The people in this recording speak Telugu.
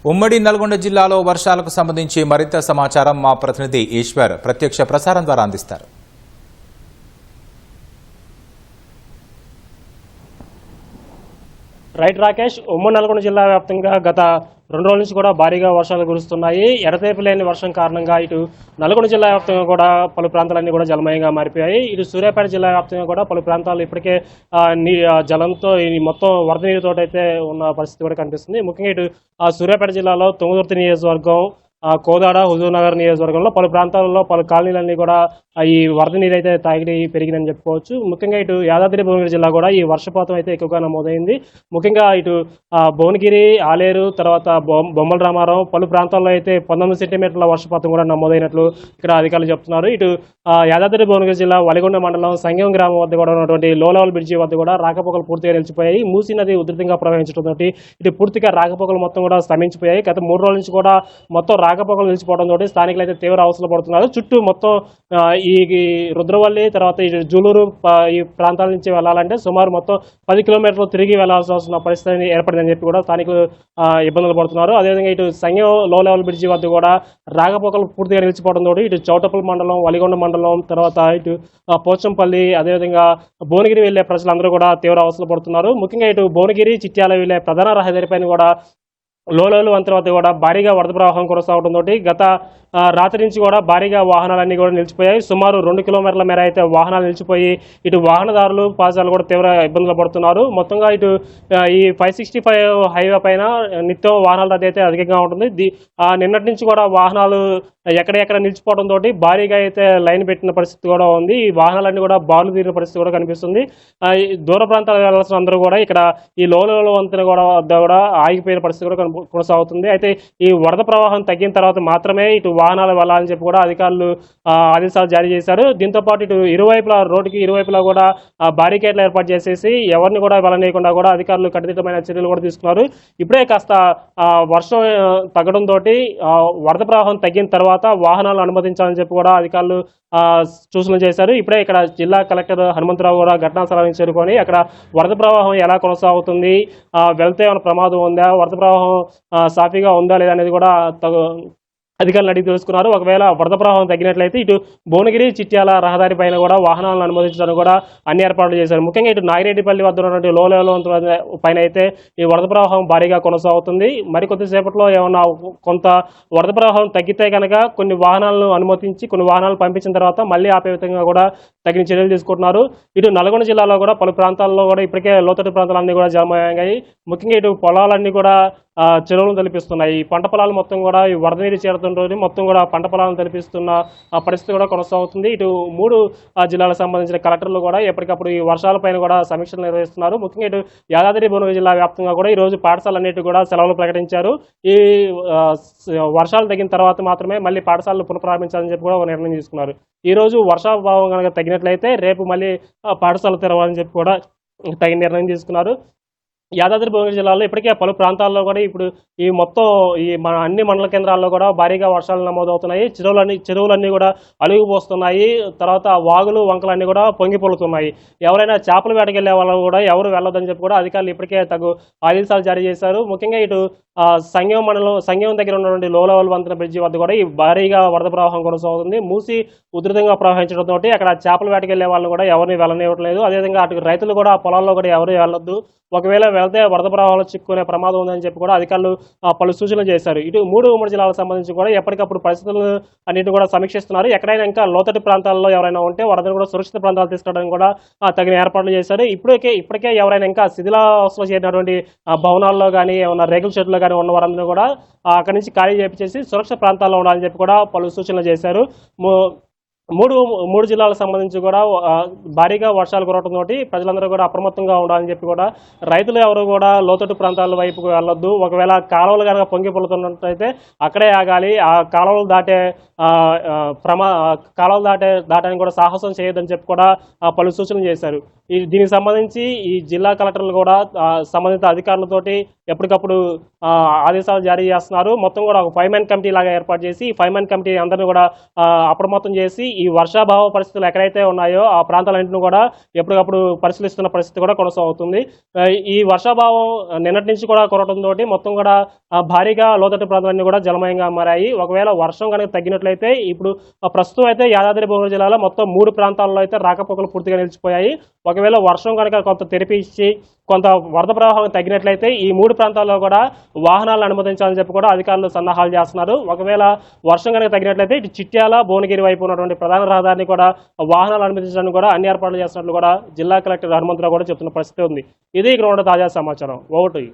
ఉమ్మడి నల్గొండ జిల్లాలో వర్షాలకు సంబంధించి మరింత సమాచారం మా ప్రతినిధి ఈశ్వర్ ప్రత్యక్ష ప్రసారం ద్వారా అందిస్తారు. రైట్ రాకేష్, ఉమ్మడి నల్గొండ జిల్లా వ్యాప్తంగా గత 2 రోజుల నుంచి కూడా భారీగా వర్షాలు కురుస్తున్నాయి. ఎడతెరిపి లేని వర్షం కారణంగా ఇటు నల్గొండ జిల్లా వ్యాప్తంగా కూడా పలు ప్రాంతాలన్నీ కూడా జలమయంగా మారిపోయాయి. ఇటు సూర్యాపేట జిల్లా వ్యాప్తంగా కూడా పలు ప్రాంతాలు ఇప్పటికే జలంతో మొత్తం వరద నీరుతో అయితే ఉన్న పరిస్థితి కూడా కనిపిస్తుంది. ముఖ్యంగా ఇటు సూర్యాపేట జిల్లాలో తుంగతుర్తి నియోజకవర్గం, కోదాడ, హుజూర్నగర్ నియోజకవర్గంలో పలు ప్రాంతాలలో పలు కాలనీలన్నీ కూడా ఈ వరద నీరు అయితే తాగిడి పెరిగిందని చెప్పుకోవచ్చు. ముఖ్యంగా ఇటు యాదాద్రి భువనగిరి జిల్లా కూడా ఈ వర్షపాతం అయితే ఎక్కువగా నమోదైంది. ముఖ్యంగా ఇటు భువనగిరి, ఆలేరు, తర్వాత బొమ్మల రామారావు పలు ప్రాంతాల్లో అయితే 19 సెంటీమీటర్ల వర్షపాతం కూడా నమోదైనట్లు ఇక్కడ అధికారులు చెప్తున్నారు. ఇటు యాదాద్రి భువనగిరి జిల్లా వలిగొండ మండలం సంగం గ్రామం వద్ద కూడా ఉన్నటువంటి లో లెవెల్ బ్రిడ్జి వద్ద కూడా రాకపోకలు పూర్తిగా నిలిచిపోయాయి. మూసీ నది ఉధృతంగా ప్రవహించడంతో ఇటు పూర్తిగా రాకపోకలు మొత్తం కూడా స్తంభించిపోయాయి. గత 3 రోజుల నుంచి కూడా మొత్తం రాకపోకలు నిలిచిపోవడంతో స్థానికులు అయితే తీవ్ర అవస్థలు పడుతున్నారు. చుట్టూ మొత్తం ఈ రుద్రవల్లి, తర్వాత ఈ జూలూరు ఈ ప్రాంతాల నుంచి వెళ్లాలంటే సుమారు మొత్తం 10 కిలోమీటర్లు తిరిగి వెళ్లాల్సిన పరిస్థితి ఏర్పడిందని చెప్పి కూడా స్థానికులు ఇబ్బందులు పడుతున్నారు. అదేవిధంగా ఇటు సంగం లో లెవెల్ బ్రిడ్జి వద్ద కూడా రాకపోకలు పూర్తిగా నిలిచిపోవడంతో ఇటు చౌటపల్లి మండలం, వలిగొండ మండలం, తర్వాత ఇటు పోచంపల్లి, అదేవిధంగా భువనగిరి వెళ్లే ప్రజలందరూ కూడా తీవ్ర అవస్థలు పడుతున్నారు. ముఖ్యంగా ఇటు భువనగిరి, చిట్యాల వెళ్లే ప్రధాన రహదారిపైన కూడా లోలోలు వంతెన వద్ద కూడా భారీగా వరద ప్రవాహం కొనసాగడంతో గత రాత్రి నుంచి కూడా భారీగా వాహనాలన్నీ కూడా నిలిచిపోయాయి. సుమారు 2 కిలోమీటర్ల మేర అయితే వాహనాలు నిలిచిపోయి ఇటు వాహనదారులు, పాసాలు కూడా తీవ్ర ఇబ్బందులు పడుతున్నారు. మొత్తంగా ఇటు ఈ 565 హైవే పైన నిత్యం వాహనాల రద్దీ అయితే అధికంగా ఉంటుంది. నిన్నటి నుంచి కూడా వాహనాలు ఎక్కడెక్కడ నిలిచిపోవడంతో భారీగా అయితే లైన్ పెట్టిన పరిస్థితి కూడా ఉంది. ఈ వాహనాలన్నీ కూడా బారులు తీరిన పరిస్థితి కూడా కనిపిస్తుంది. దూర ప్రాంతాలకు వెళ్లాల్సిన అందరూ కూడా ఇక్కడ ఈ లోలో వంతెన కూడా ఆగిపోయిన పరిస్థితి కూడా కొనసాగుతుంది. అయితే ఈ వరద ప్రవాహం తగ్గిన తర్వాత మాత్రమే ఇటు వాహనాలు వెళ్ళాలని చెప్పి కూడా అధికారులు ఆదేశాలు జారీ చేశారు. దీంతో పాటు ఇటు ఇరువైపులా, రోడ్డుకి ఇరువైపులా కూడా బారికేడ్లు ఏర్పాటు చేసేసి ఎవరిని కూడా వెళ్ళనీయకుండా కూడా అధికారులు కట్టుదిట్టమైన చర్యలు కూడా తీసుకున్నారు. ఇప్పుడే కాస్త వర్షం తగ్గడంతో వరద ప్రవాహం తగ్గిన తర్వాత వాహనాలు అనుమతించాలని చెప్పి కూడా అధికారులు సూచనలు చేశారు. ఇప్పుడే ఇక్కడ జిల్లా కలెక్టర్ హనుమంతరావు కూడా ఘటనా స్థలానికి చేరుకొని అక్కడ వరద ప్రవాహం ఎలా కొనసాగుతుంది, వెళ్తే ఏమైనా ప్రమాదం ఉందా, వరద ప్రవాహం సాఫీగా ఉందా లేదా అనేది కూడా అధికారులు అడిగి తెలుసుకున్నారు. ఒకవేళ వరద ప్రవాహం తగ్గినట్లయితే ఇటు భువనగిరి, చిట్యాల రహదారి పైన కూడా వాహనాలను అనుమతించడానికి కూడా అన్ని ఏర్పాట్లు చేశారు. ముఖ్యంగా ఇటు నాగిరెడ్డిపల్లి వద్ద ఉన్నటువంటి లో లెవెల్ పైన అయితే ఈ వరద ప్రవాహం భారీగా కొనసాగుతుంది. మరికొద్దిసేపట్లో ఏమన్నా కొంత వరద ప్రవాహం తగ్గితే కనుక కొన్ని వాహనాలను అనుమతించి కొన్ని వాహనాలు పంపించిన తర్వాత మళ్ళీ ఆపే విధంగా కూడా తగిన చర్యలు తీసుకుంటున్నారు. ఇటు నల్గొండ జిల్లాలో కూడా పలు ప్రాంతాల్లో కూడా ఇప్పటికే లోతట్టు ప్రాంతాలన్నీ కూడా జలమయ్యాయి. ముఖ్యంగా ఇటు పొలాలన్నీ కూడా చెరువులను తలపిస్తున్నాయి. పంట పొలాలు మొత్తం కూడా ఈ వరద నీరు చేరుతుంటే మొత్తం కూడా పంట పొలాలను తలపిస్తున్న పరిస్థితి కూడా కొనసాగుతుంది. ఇటు 3 జిల్లాలకు సంబంధించిన కలెక్టర్లు కూడా ఎప్పటికప్పుడు ఈ వర్షాలపైన కూడా సమీక్షలు నిర్వహిస్తున్నారు. ముఖ్యంగా ఇటు యాదాద్రి భువనగిరి జిల్లా వ్యాప్తంగా కూడా ఈ రోజు పాఠశాలన్నిటి కూడా సెలవులు ప్రకటించారు. ఈ వర్షాలు తగ్గిన తర్వాత మాత్రమే మళ్ళీ పాఠశాలలు పునఃప్రారంభించాలని చెప్పి కూడా ఒక నిర్ణయం తీసుకున్నారు. ఈ రోజు వర్షాభావం కనుక తగ్గినట్లయితే రేపు మళ్ళీ పాఠశాలలు తెరవాలని చెప్పి కూడా తగిన నిర్ణయం తీసుకున్నారు. యాదాద్రి భువనగిరి జిల్లాలో ఇప్పటికే పలు ప్రాంతాల్లో కూడా ఇప్పుడు ఈ మొత్తం ఈ అన్ని మండల కేంద్రాల్లో కూడా భారీగా వర్షాలు నమోదవుతున్నాయి. చెరువులన్నీ కూడా అలుగుపోస్తున్నాయి. తర్వాత వాగులు, వంకలన్నీ కూడా పొంగిపొలుతున్నాయి. ఎవరైనా చేపల వేటకి వెళ్ళే వాళ్ళు కూడా ఎవరు వెళ్ళొద్దని చెప్పి కూడా అధికారులు ఇప్పటికే తగు ఆదేశాలు జారీ చేశారు. ముఖ్యంగా ఇటు సంగం దగ్గర ఉన్నటువంటి లో లెవెల్ వంతెన బ్రిడ్జి వద్ద కూడా ఈ భారీగా వరద ప్రవాహం కొనసాగుతుంది. మూసి ఉధృతంగా ప్రవహించడంతో అక్కడ చేపల వేటకి వెళ్ళే వాళ్ళని కూడా ఎవరిని వెళ్ళనివ్వట్లేదు. అదేవిధంగా అటు రైతులు కూడా పొలాల్లో కూడా ఎవరు వెళ్ళొద్దు, ఒకవేళ వెళ్తే వరద ప్రవాహాలు చిక్కుకునే ప్రమాదం ఉందని చెప్పి కూడా అధికారులు పలు సూచనలు చేశారు. ఇటు 3 ఉమ్మడి జిల్లాలకు సంబంధించి కూడా ఎప్పటికప్పుడు పరిస్థితులు అన్నింటినీ కూడా సమీక్షిస్తున్నారు. ఎక్కడైనా ఇంకా లోతట్టు ప్రాంతాల్లో ఎవరైనా ఉంటే వరదను కూడా సురక్షిత ప్రాంతాలు తీసుకురావడానికి కూడా తగిన ఏర్పాట్లు చేశారు. ఇప్పటికే ఎవరైనా ఇంకా శిథిలావస్థలో చేరినటువంటి భవనాల్లో కానీ ఏమన్నా రేకుల షెడ్లో కానీ ఉన్న వారందరూ కూడా అక్కడి నుంచి ఖాళీ చేపించేసి సురక్షిత ప్రాంతాల్లో ఉండాలని చెప్పి కూడా పలు సూచనలు చేశారు. 3 జిల్లాలకు సంబంధించి కూడా భారీగా వర్షాలు కురవడంతో ప్రజలందరూ కూడా అప్రమత్తంగా ఉండాలని చెప్పి కూడా రైతులు ఎవరు కూడా లోతట్టు ప్రాంతాల వైపుకు వెళ్ళొద్దు, ఒకవేళ కాలువలు కనుక పొంగి పొలుతున్నట్టయితే అక్కడే ఆగాలి, ఆ కాలువలు దాటానికి కూడా సాహసం చేయొద్దని చెప్పి కూడా పలు సూచనలు చేశారు. దీనికి సంబంధించి ఈ జిల్లా కలెక్టర్లు కూడా సంబంధిత అధికారులతోటి ఎప్పటికప్పుడు ఆదేశాలు జారీ చేస్తున్నారు. మొత్తం కూడా ఒక 5-man కమిటీ లాగా ఏర్పాటు చేసి ఈ 5-man కమిటీ అందరినీ కూడా అప్రమత్తం చేసి ఈ వర్షాభావ పరిస్థితులు ఎక్కడైతే ఉన్నాయో ఆ ప్రాంతాలన్నింటినీ కూడా ఎప్పటికప్పుడు పరిశీలిస్తున్న పరిస్థితి కూడా కొనసాగుతుంది. ఈ వర్షాభావం నిన్నటి నుంచి కూడా కురవడంతో మొత్తం కూడా భారీగా లోతట్టు ప్రాంతాలన్నీ కూడా జలమయంగా మారాయి. ఒకవేళ వర్షం కనుక తగ్గినట్లయితే ఇప్పుడు ప్రస్తుతం అయితే యాదాద్రి భువనగిరి జిల్లాలో మొత్తం 3 ప్రాంతాల్లో అయితే రాకపోకలు పూర్తిగా నిలిచిపోయాయి. ఒకవేళ వర్షం కనుక కొంత తెరిపిచ్చి కొంత వరద ప్రవాహం తగ్గినట్లయితే ఈ 3 ప్రాంతాల్లో కూడా వాహనాలను అనుమతించాలని చెప్పి కూడా అధికారులు సన్నాహాలు చేస్తున్నారు. ఒకవేళ వర్షం కనుక తగ్గినట్లయితే ఇటు చిట్యాల భువనగిరి వైపు ఉన్నటువంటి ప్రధాన రహదారిని కూడా వాహనాలు అనుమతించడానికి కూడా అన్ని ఏర్పాట్లు చేస్తున్నట్లు కూడా జిల్లా కలెక్టర్ హనుమంతరావు కూడా చెప్తున్న పరిస్థితి ఉంది. ఇది ఇక్కడ ఉన్న తాజా సమాచారం. Over to you.